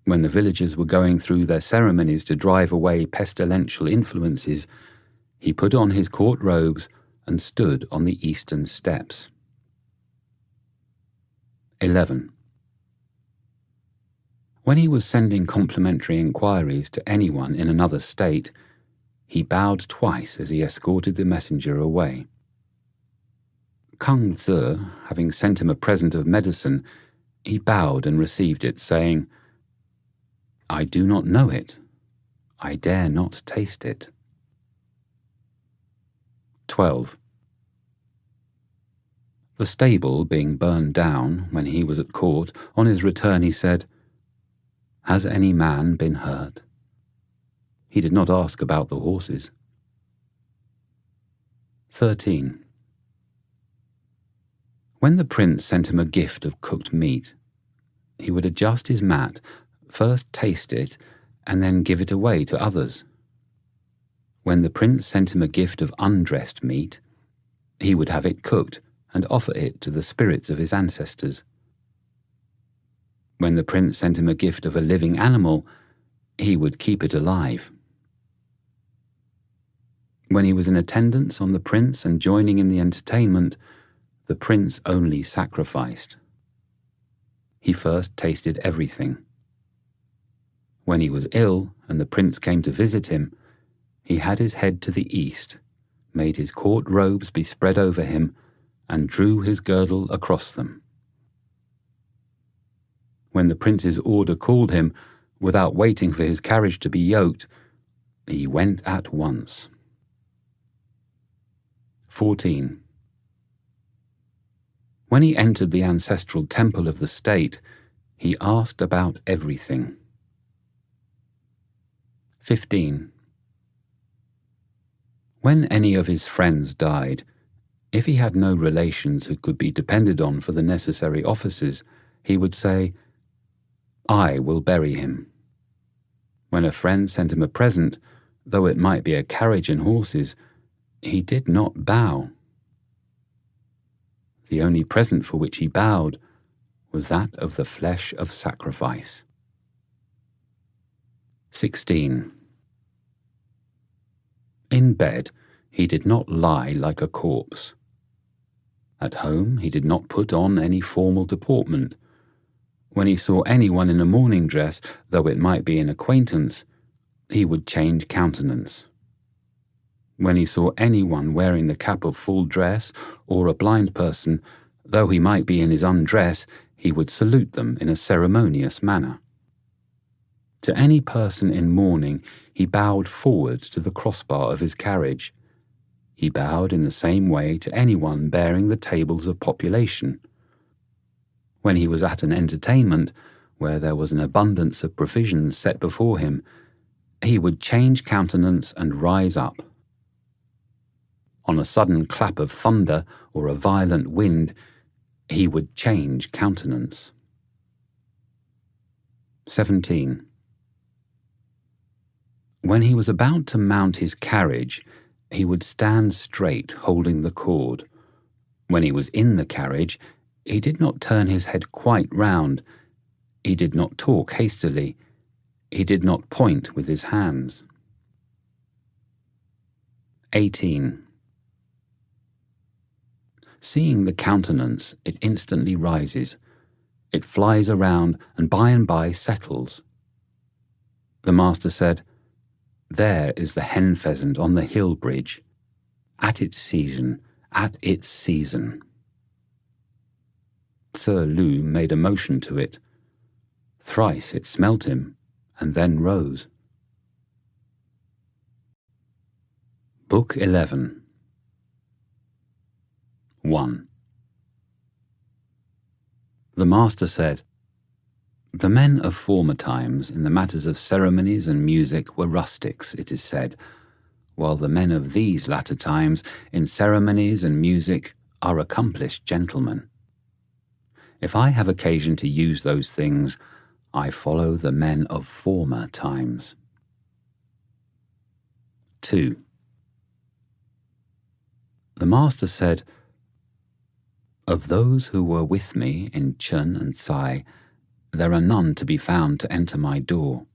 When the villagers were going through their ceremonies to drive away pestilential influences, he put on his court robes and stood on the eastern steps. 11. When he was sending complimentary inquiries to anyone in another state, he bowed twice as he escorted the messenger away. Kang Zi, having sent him a present of medicine, he bowed and received it, saying, "I do not know it. I dare not taste it." 12. The stable being burned down when he was at court, on his return he said, "Has any man been hurt?" He did not ask about the horses. 13. When the prince sent him a gift of cooked meat, he would adjust his mat, first taste it, and then give it away to others. When the prince sent him a gift of undressed meat, he would have it cooked and offer it to the spirits of his ancestors. When the prince sent him a gift of a living animal, he would keep it alive. When he was in attendance on the prince and joining in the entertainment, the prince only sacrificed. He first tasted everything. When he was ill and the prince came to visit him, he had his head to the east, made his court robes be spread over him, and drew his girdle across them. When the prince's order called him, without waiting for his carriage to be yoked, he went at once. 14. When he entered the ancestral temple of the state, he asked about everything. 15. When any of his friends died, if he had no relations who could be depended on for the necessary offices, he would say, "I will bury him." When a friend sent him a present, though it might be a carriage and horses, he did not bow. The only present for which he bowed was that of the flesh of sacrifice. 16. In bed, he did not lie like a corpse. At home, he did not put on any formal deportment. When he saw anyone in a morning dress, though it might be an acquaintance, he would change countenance. When he saw anyone wearing the cap of full dress, or a blind person, though he might be in his undress, he would salute them in a ceremonious manner. To any person in mourning, he bowed forward to the crossbar of his carriage. He bowed in the same way to anyone bearing the tables of population. When he was at an entertainment, where there was an abundance of provisions set before him, he would change countenance and rise up. On a sudden clap of thunder or a violent wind, he would change countenance. 17. When he was about to mount his carriage, he would stand straight, holding the cord. When he was in the carriage, he did not turn his head quite round. He did not talk hastily. He did not point with his hands. 18. Seeing the countenance, it instantly rises. It flies around and by settles. The master said, "There is the hen pheasant on the hill bridge. At its season, at its season." Tse Lu made a motion to it. Thrice it smelt him, and then rose. Book 11. 1. The master said, "The men of former times in the matters of ceremonies and music were rustics, it is said, while the men of these latter times in ceremonies and music are accomplished gentlemen. If I have occasion to use those things, I follow the men of former times." 2. The master said, "Of those who were with me in Chun and Tsai, there are none to be found to enter my door.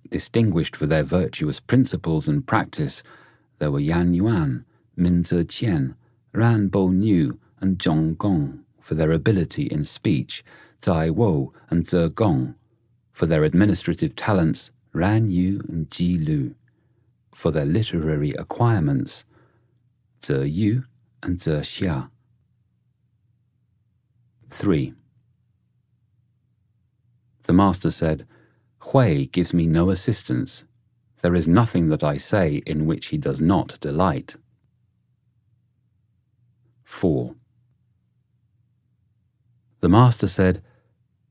Distinguished for their virtuous principles and practice, there were Yan Yuan, Min Tze Qian, Ran Bo Nu, and Zhong Gong for their ability in speech, Zai Wo and Tze Gong for their administrative talents, Ran Yu and Ji Lu for their literary acquirements, Tze Yu and Tze Xia." 3. The master said, "Hui gives me no assistance. There is nothing that I say in which he does not delight." 4. The master said,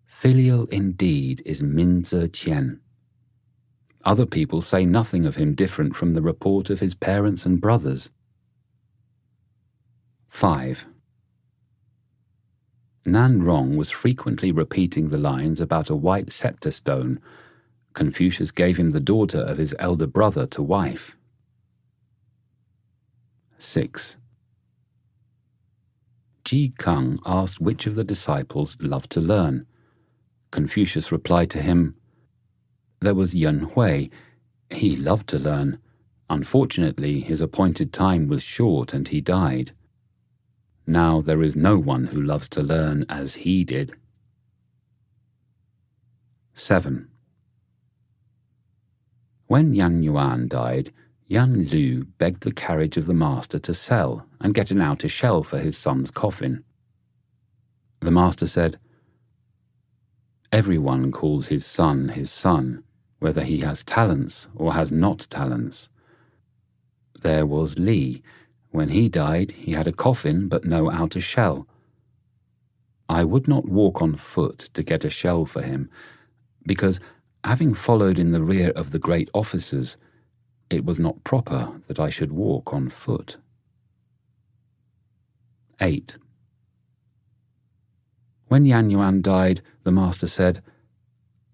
"Filial indeed is Min Tze Qian. Other people say nothing of him different from the report of his parents and brothers." 5. Nan Rong was frequently repeating the lines about a white scepter stone. Confucius gave him the daughter of his elder brother to wife. 6. Ji Kung asked which of the disciples loved to learn. Confucius replied to him, "There was Yun Hui. He loved to learn. Unfortunately, his appointed time was short and he died. Now there is no one who loves to learn as he did." 7. When Yan Yuan died, Yan Lu begged the carriage of the master to sell and get an outer shell for his son's coffin. The master said, "Everyone calls his son, whether he has talents or has not talents. There was Li. When he died, he had a coffin but no outer shell. I would not walk on foot to get a shell for him, because, having followed in the rear of the great officers, it was not proper that I should walk on foot." 8. When Yan Yuan died, the master said,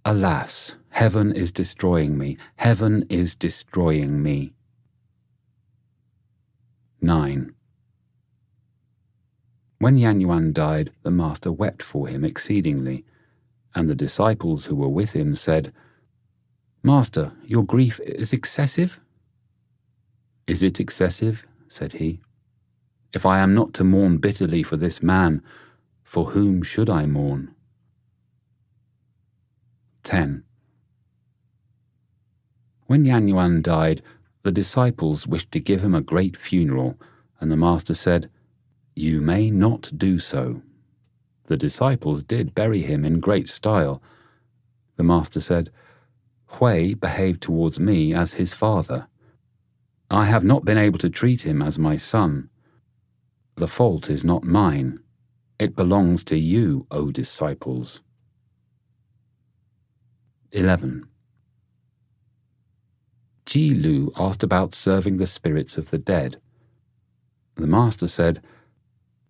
"Alas, heaven is destroying me, heaven is destroying me." 9. When Yan Yuan died, the master wept for him exceedingly, and the disciples who were with him said, "Master, your grief is excessive?" "Is it excessive?" said he. "If I am not to mourn bitterly for this man, for whom should I mourn?" 10. When Yan Yuan died, the disciples wished to give him a great funeral, and the master said, "You may not do so." The disciples did bury him in great style. The master said, "Hui behaved towards me as his father. I have not been able to treat him as my son. The fault is not mine. It belongs to you, O disciples." 11. Ji Lu asked about serving the spirits of the dead. The master said,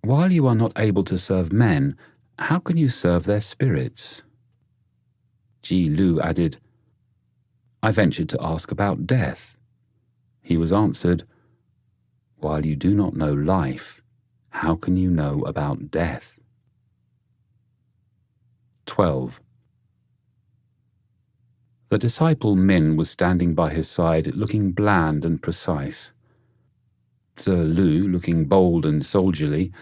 "While you are not able to serve men, how can you serve their spirits?" Ji Lu added, "I ventured to ask about death." He was answered, "While you do not know life, how can you know about death?" 12. The disciple Min was standing by his side, looking bland and precise. Ze Lu looking bold and soldierly,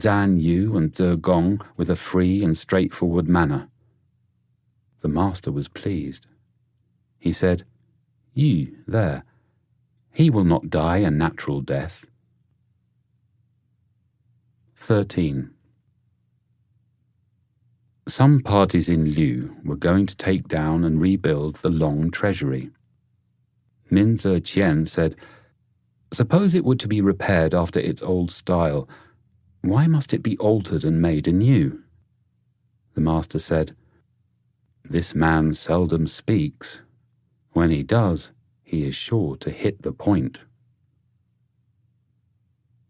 Zan Yu and Ze Gong with a free and straightforward manner. The master was pleased. He said, "You, there, he will not die a natural death." 13. Some parties in Liu were going to take down and rebuild the Long Treasury. Min Qian said, "Suppose it were to be repaired after its old style, why must it be altered and made anew?" The master said, "This man seldom speaks. When he does, he is sure to hit the point."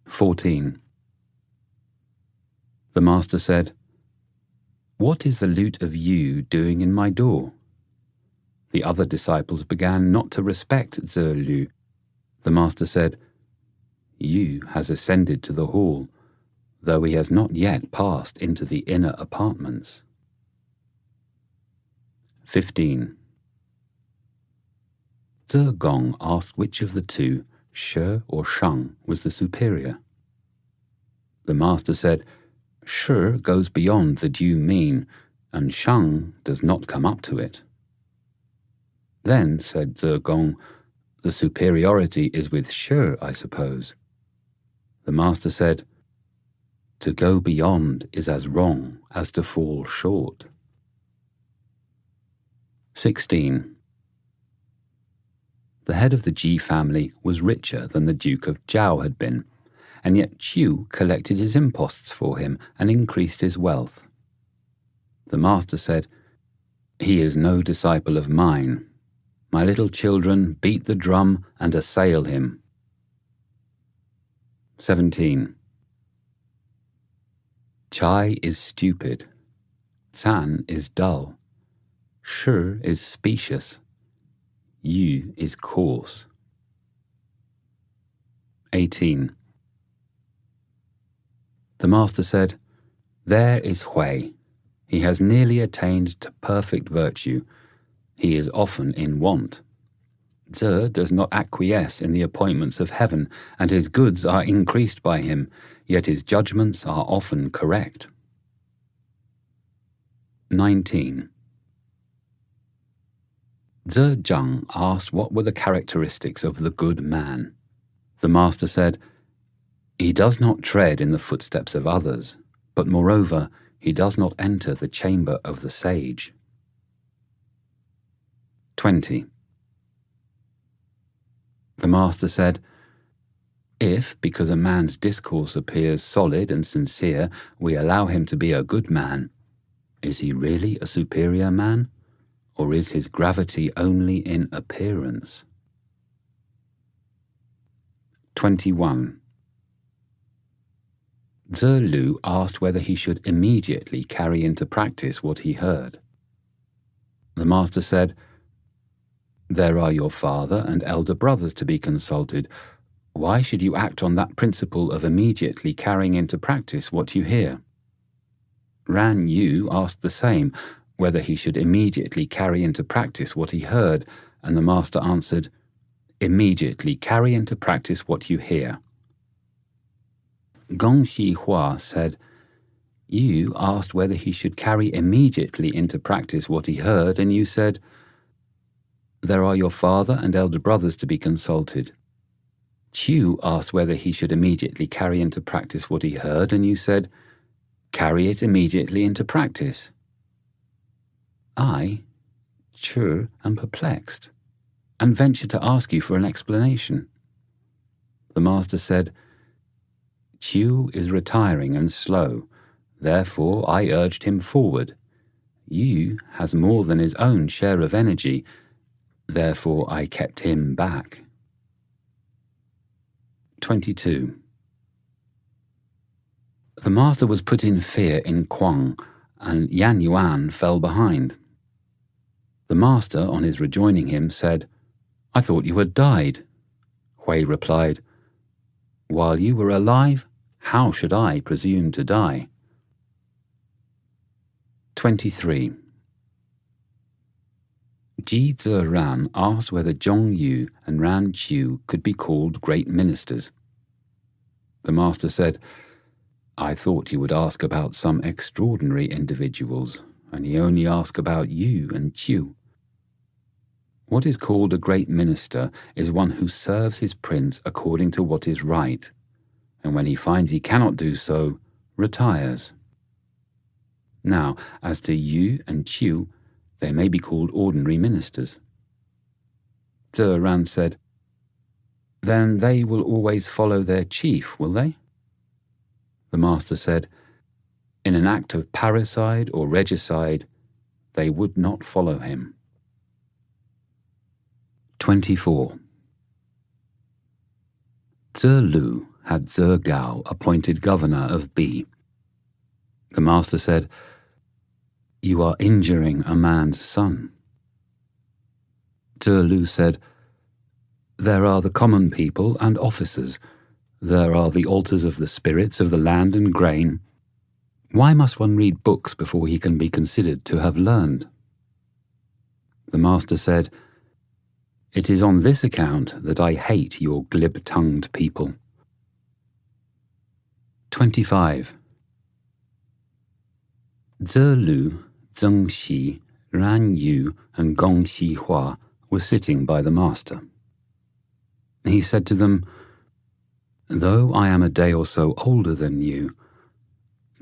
14. The master said, "What is the lute of Yu doing in my door?" The other disciples began not to respect Ze Lu. The master said, "Yu has ascended to the hall, though he has not yet passed into the inner apartments." 15. Ze Gong asked which of the two, Shi or Sheng, was the superior. The master said, "Shi goes beyond the due mean, and Sheng does not come up to it." Then, said Ze Gong, "The superiority is with Shi, I suppose." The master said, "To go beyond is as wrong as to fall short." 16. The head of the Ji family was richer than the Duke of Zhao had been, and yet Qiu collected his imposts for him and increased his wealth. The master said, "He is no disciple of mine. My little children beat the drum and assail him." 17. Chai is stupid, Can is dull, Shi is specious, Yu is coarse. 18. The master said, "There is Hui. He has nearly attained to perfect virtue. He is often in want. Ze does not acquiesce in the appointments of heaven, and his goods are increased by him, yet his judgments are often correct." 19. Ze Zhang asked what were the characteristics of the good man. The master said, "He does not tread in the footsteps of others, but moreover, he does not enter the chamber of the sage." 20. The master said, "If, because a man's discourse appears solid and sincere, we allow him to be a good man, is he really a superior man, or is his gravity only in appearance?" 21. Ze Lu asked whether he should immediately carry into practice what he heard. The master said, "There are your father and elder brothers to be consulted. Why should you act on that principle of immediately carrying into practice what you hear?" Ran Yu asked the same, whether he should immediately carry into practice what he heard, and the master answered, "Immediately carry into practice what you hear." Gong Xihua said, "You asked whether he should carry immediately into practice what he heard, and you said, 'There are your father and elder brothers to be consulted.' Qiu asked whether he should immediately carry into practice what he heard, and you said, 'Carry it immediately into practice.' I, Chu, am perplexed, and venture to ask you for an explanation." The master said, "Qiu is retiring and slow, therefore I urged him forward. Yu has more than his own share of energy, therefore I kept him back." 22. The master was put in fear in Kuang, and Yan Yuan fell behind. The master, on his rejoining him, said, "I thought you had died." Hui replied, "While you were alive, how should I presume to die?" 23. Ji Ziran asked whether Zhong Yu and Ran Qiu could be called great ministers. The master said, I thought you would ask about some extraordinary individuals, and you only ask about you and Chu. What is called a great minister is one who serves his prince according to what is right, and when he finds he cannot do so, retires. Now, as to Yu and Chu, they may be called ordinary ministers. Zhe Ran said, Then they will always follow their chief, will they? The master said, In an act of parricide or regicide, they would not follow him. 24. Zhe Lu had Zhe Gao appointed governor of Bi. The master said, You are injuring a man's son. Zhe Lu said, There are the common people and officers. There are the altars of the spirits of the land and grain. Why must one read books before he can be considered to have learned? The master said, It is on this account that I hate your glib-tongued people. 25. Zhe Lu, Zheng Xi, Ran Yu, and Gong Xihua were sitting by the master. He said to them, Though I am a day or so older than you,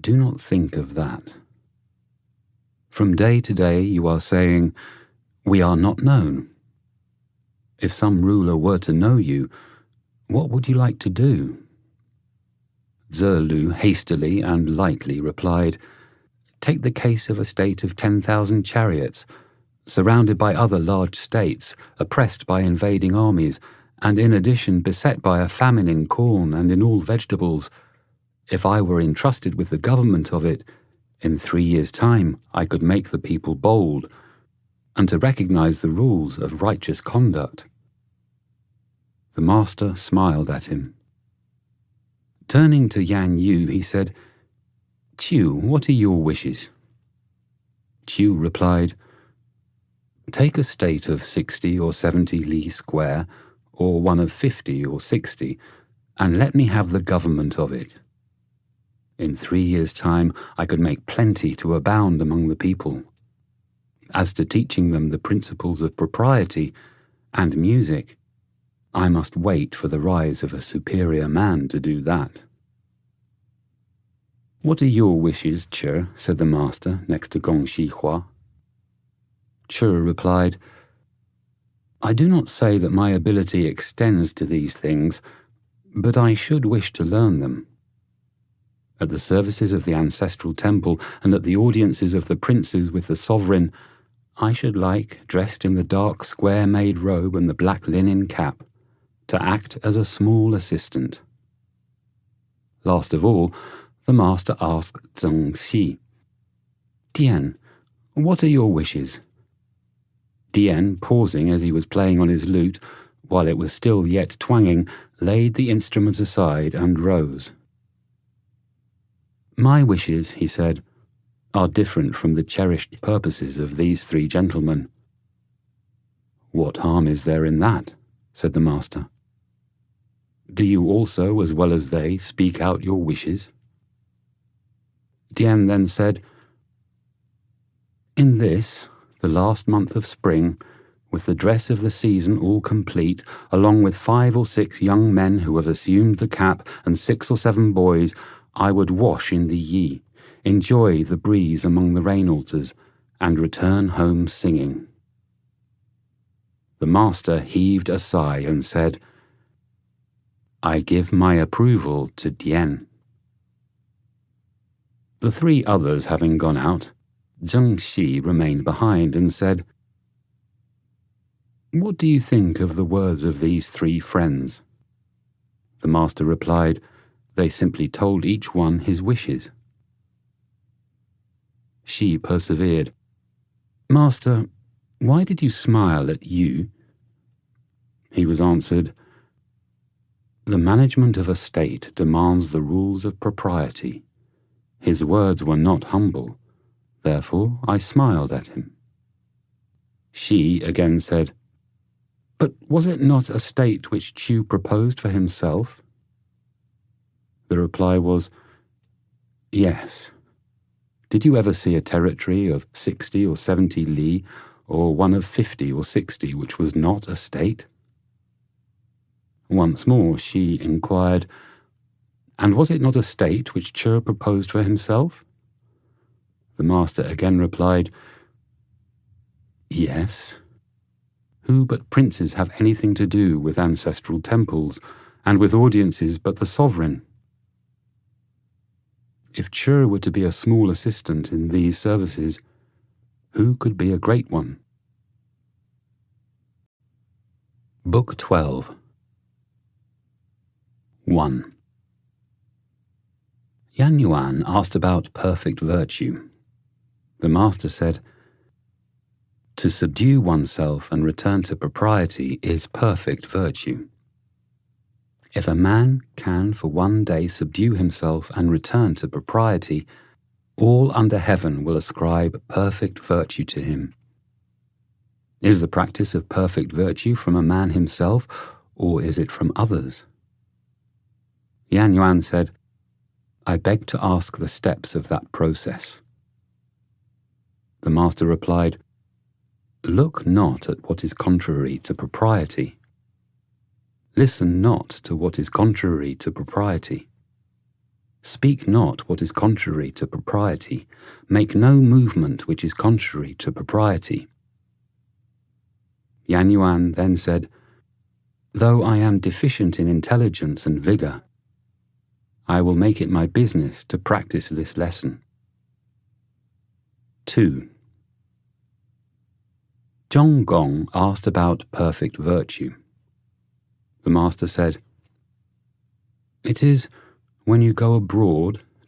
do not think of that. From day to day you are saying, We are not known. If some ruler were to know you, what would you like to do? Zhe Lu hastily and lightly replied, Take the case of a state of 10,000 chariots, surrounded by other large states, oppressed by invading armies, and in addition beset by a famine in corn and in all vegetables. If I were entrusted with the government of it, in 3 years' time I could make the people bold, and to recognize the rules of righteous conduct. The master smiled at him. Turning to Yang Yu, he said, Chu, what are your wishes? Chu replied, Take a state of 60 or 70 li square, or one of 50 or 60, and let me have the government of it. In 3 years' time I could make plenty to abound among the people. As to teaching them the principles of propriety and music, I must wait for the rise of a superior man to do that. What are your wishes, Che? Said the master next to Gong Xihua. Che replied, I do not say that my ability extends to these things, but I should wish to learn them. At the services of the ancestral temple and at the audiences of the princes with the sovereign, I should like, dressed in the dark square-made robe and the black linen cap, to act as a small assistant. Last of all, the master asked Zheng Xi, Dian, what are your wishes? Dian, pausing as he was playing on his lute, while it was still yet twanging, laid the instrument aside and rose. My wishes, he said, are different from the cherished purposes of these 3 gentlemen. What harm is there in that? Said the master. Do you also, as well as they, speak out your wishes? Dian then said, In this, the last month of spring, with the dress of the season all complete, along with 5 or 6 young men who have assumed the cap and 6 or 7 boys, I would wash in the Yi, enjoy the breeze among the rain altars, and return home singing. The master heaved a sigh and said, I give my approval to Dian. The 3 others having gone out, Zheng Xi remained behind and said, What do you think of the words of these 3 friends? The master replied, They simply told each one his wishes. Xi persevered, Master, why did you smile at you? He was answered, The management of a state demands the rules of propriety. His words were not humble, therefore I smiled at him. Xi again said, But was it not a state which Chu proposed for himself? The reply was, yes. Did you ever see a territory of 60 or 70 li, or one of 50 or 60 which was not a state? Once more she inquired, and was it not a state which Chur proposed for himself? The master again replied, yes. Who but princes have anything to do with ancestral temples, and with audiences but the sovereign? If Chur were to be a small assistant in these services, who could be a great one? Book 12. 1. Yan Yuan asked about perfect virtue. The master said, to subdue oneself and return to propriety is perfect virtue. If a man can for one day subdue himself and return to propriety, all under heaven will ascribe perfect virtue to him. Is the practice of perfect virtue from a man himself, or is it from others? Yan Yuan said, I beg to ask the steps of that process. The master replied, look not at what is contrary to propriety. Listen not to what is contrary to propriety. Speak not what is contrary to propriety. Make no movement which is contrary to propriety. Yan Yuan then said, though I am deficient in intelligence and vigour, I will make it my business to practice this lesson. 2. Zhong Gong asked about perfect virtue. The master said, it is when you go abroad